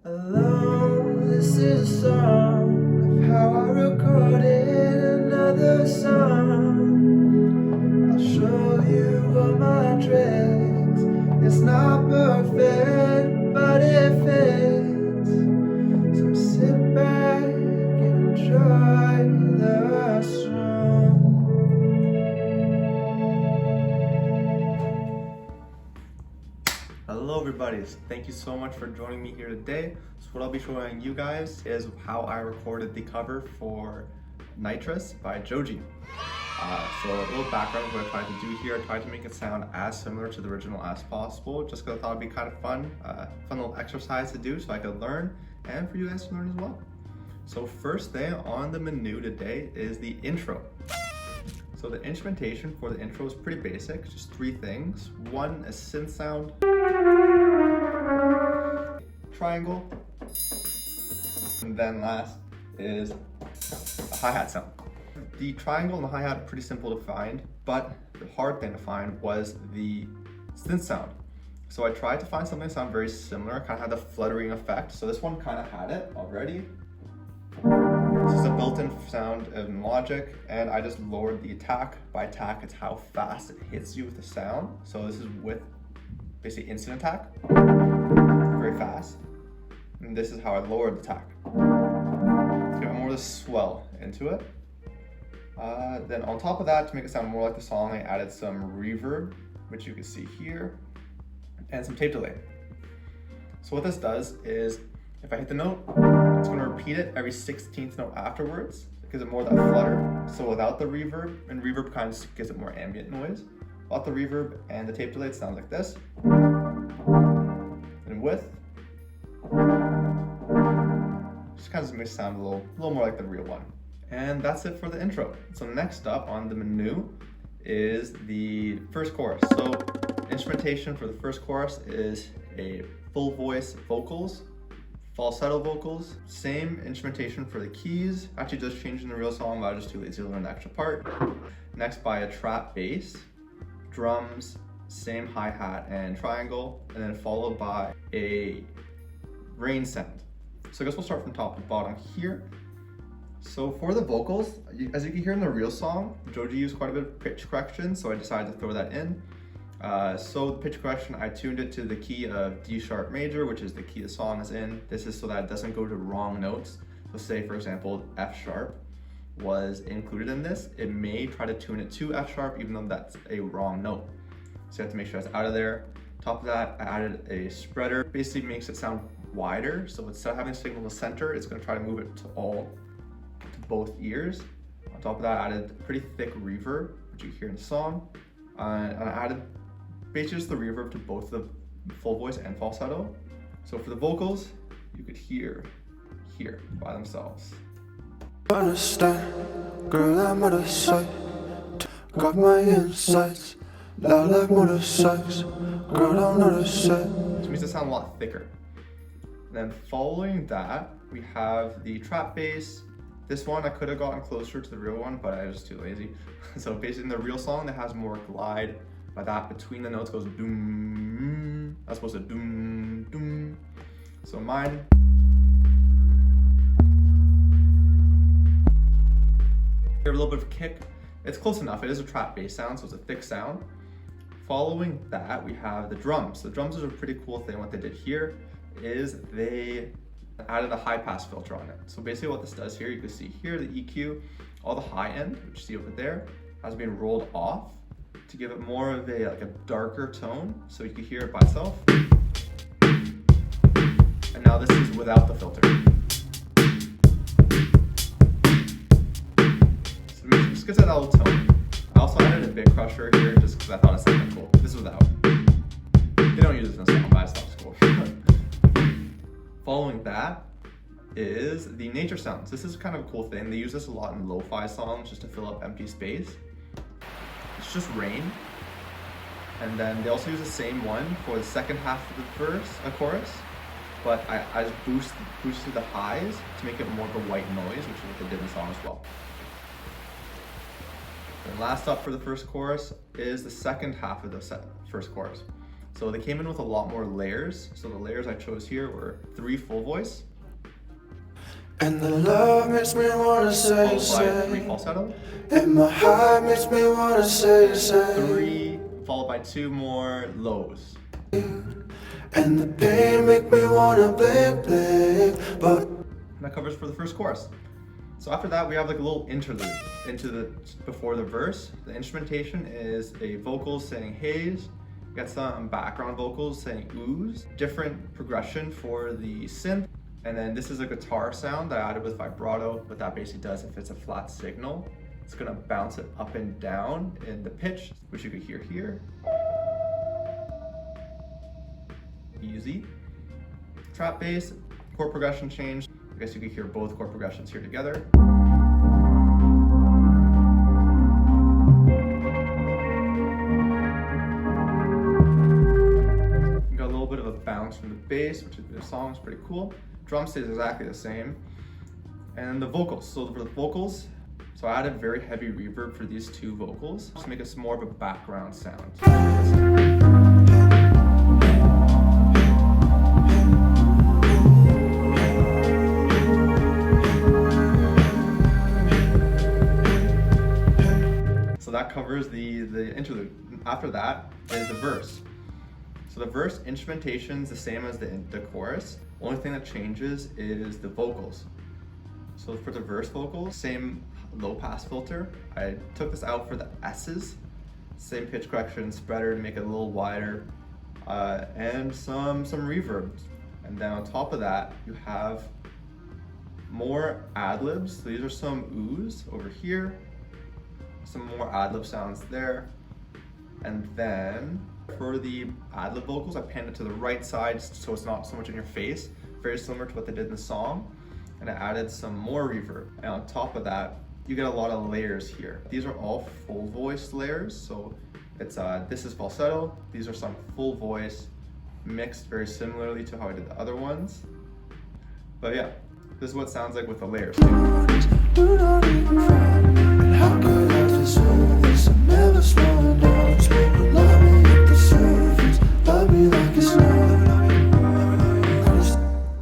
Alone, this is a song of how I recorded another song. I'll show you all my tricks. It's not perfect, but it fits. So sit back and enjoy the song. Hello everybody, thank you so much for joining me here today. So what I'll be showing you guys is how I recorded the cover for NITROUS by Joji. So a little background of what I tried to do here. I tried to make it sound as similar to the original as possible, just because I thought it'd be kind of fun little exercise to do so I could learn and for you guys to learn as well. So first thing on the menu today is the intro. So the instrumentation for the intro is pretty basic, just three things. One, a synth sound, triangle, and then last is a hi-hat sound. The triangle and the hi-hat are pretty simple to find, but the hard thing to find was the synth sound. So I tried to find something that sounded very similar, kind of had the fluttering effect. So this one kind of had it already. This is a built-in sound in Logic, and I just lowered the attack. By attack, it's how fast it hits you with the sound. So this is with basically instant attack, very fast. And this is how I lowered the attack. Get more of the swell into it. Then on top of that, to make it sound more like the song, I added some reverb, which you can see here, and some tape delay. So what this does is, if I hit the note, it's going to repeat it every 16th note afterwards. It gives it more of that flutter. So without the reverb, and reverb kind of gives it more ambient noise. Without the reverb and the tape delay, it sounds like this. And with, just kind of makes it sound a little more like the real one. And that's it for the intro. So next up on the menu is the first chorus. So instrumentation for the first chorus is a full voice vocals, falsetto vocals, same instrumentation for the keys. Actually just changed in the real song, but I was just too lazy to learn the extra part. Next by a trap bass, drums, same hi-hat and triangle, and then followed by a rain sound. So I guess we'll start from top to bottom here. So for the vocals, as you can hear in the real song, Joji used quite a bit of pitch correction, so I decided to throw that in. So the pitch correction, I tuned it to the key of D sharp major, which is the key the song is in. This is so that it doesn't go to wrong notes. So say for example, F sharp was included in this, it may try to tune it to F sharp even though that's a wrong note. So you have to make sure it's out of there. Top of that, I added a spreader. Basically makes it sound wider. So instead of having a signal in the center, it's gonna try to move it to both ears. On top of that, I added pretty thick reverb, which you hear in the song. And I added basically just the reverb to both the full voice and falsetto. So for the vocals, you could hear by themselves. Understand, girl, I'm out of sight. Got my insights, loud like motorcycles. Girl, I'm not a set. Which makes it sound a lot thicker. And then following that, we have the trap bass. This one I could have gotten closer to the real one, but I was too lazy. So basically in the real song, that has more glide. By that, between the notes goes doom, as opposed to doom, doom. So mine. Give a little bit of kick. It's close enough. It is a trap bass sound, so it's a thick sound. Following that, we have the drums. The drums is a pretty cool thing. What they did here is they added a high pass filter on it. So basically what this does here, you can see here the EQ, all the high end, which you see over there, has been rolled off to give it more of a darker tone, so you can hear it by itself. And now this is without the filter. So it just gives it that little tone. I also added a bit crusher here just because I thought it sounded cool. This is without. They don't use this in the song, but I just thought it was cool. Following that is the nature sounds. This is kind of a cool thing. They use this a lot in lo-fi songs just to fill up empty space. It's just rain. And then they also use the same one for the second half of the chorus, but I just boosted the highs to make it more of a white noise, which is what they did in the song as well. And last up for the first chorus is the second half of the first chorus. So they came in with a lot more layers. So the layers I chose here were 3 full voice, And the love makes me wanna say, followed by 3 falsetto, and my heart makes me wanna say, 3 followed by 2 more lows. And the pain make me wanna blink, but And that covers for the first chorus. So after that, we have like a little interlude before the verse. The instrumentation is a vocal saying haze. You got some background vocals saying ooze. Different progression for the synth. And then this is a guitar sound that I added with vibrato. What that basically does, if it's a flat signal, it's gonna bounce it up and down in the pitch, which you could hear here. Easy. Trap bass, chord progression change. I guess you could hear both chord progressions here together. You got a little bit of a bounce from the bass, which is the song's pretty cool. Drum stays exactly the same. And the vocals. So for the vocals, so I added very heavy reverb for these 2 vocals, just to make it more of a background sound. So that covers the interlude. After that is the verse. So the verse instrumentation is the same as the chorus. Only thing that changes is the vocals. So for the verse vocals, same low pass filter. I took this out for the S's. Same pitch correction, spreader to make it a little wider, and some reverb. And then on top of that, you have more ad-libs. So these are some oohs over here. Some more ad-lib sounds there. And then for the ad-lib vocals, I panned it to the right side so it's not so much in your face. Very similar to what they did in the song. And I added some more reverb. And on top of that, you get a lot of layers here. These are all full voice layers. So it's this is falsetto. These are some full voice mixed very similarly to how I did the other ones. But yeah, this is what it sounds like with the layers too.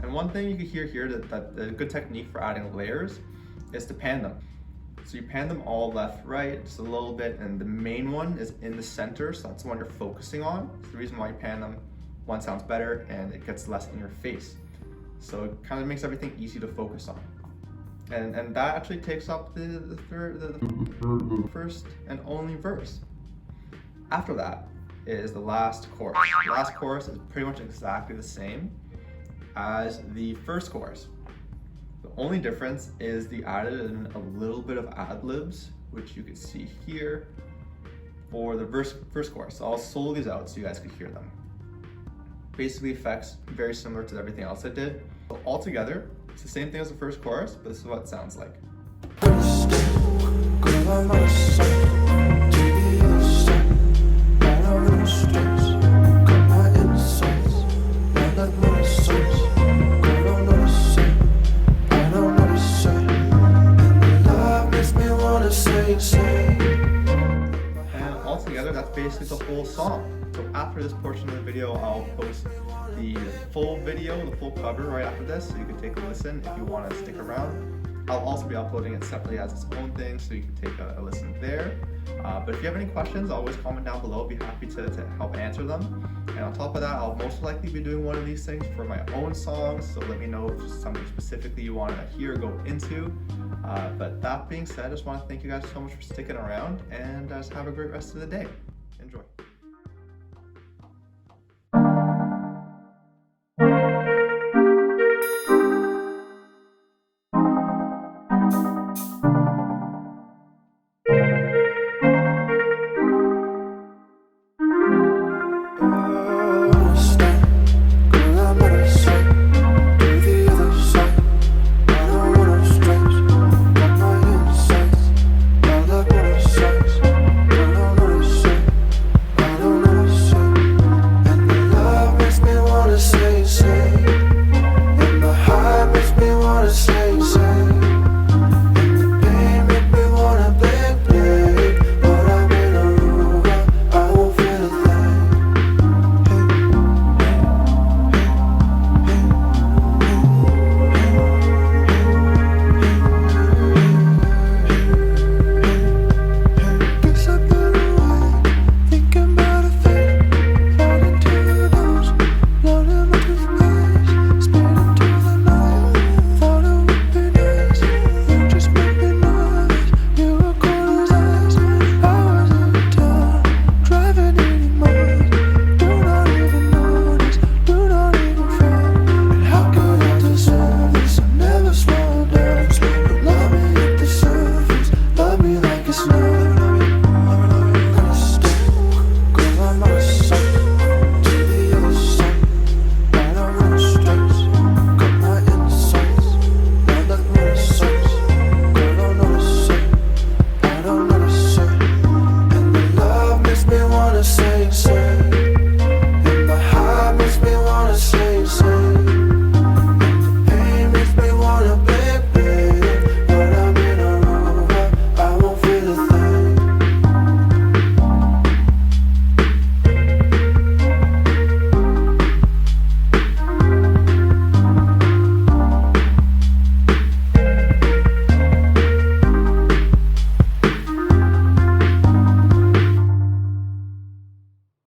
And one thing you can hear here that a good technique for adding layers is to pan them. So you pan them all left, right, just a little bit, and the main one is in the center, so that's the one you're focusing on. It's the reason why you pan them. One sounds better and it gets less in your face. So it kind of makes everything easy to focus on. And that actually takes up the first and only verse. After that is the last chorus. The last chorus is pretty much exactly the same as the first chorus. The only difference is they added in a little bit of ad-libs, which you can see here for the first chorus. So I'll solo these out so you guys can hear them. Basically effects very similar to everything else I did. So all together, it's the same thing as the first chorus, but this is what it sounds like. And altogether, that's basically the whole song. So after this portion of the video, I'll post the full video, the full cover right after this, so you can take a listen if you want to stick around. I'll also be uploading it separately as its own thing, so you can take a listen there. But if you have any questions, always comment down below. I'll be happy to help answer them. And on top of that, I'll most likely be doing one of these things for my own songs, so let me know if something specifically you want to hear or go into. But that being said, I just want to thank you guys so much for sticking around, and just have a great rest of the day.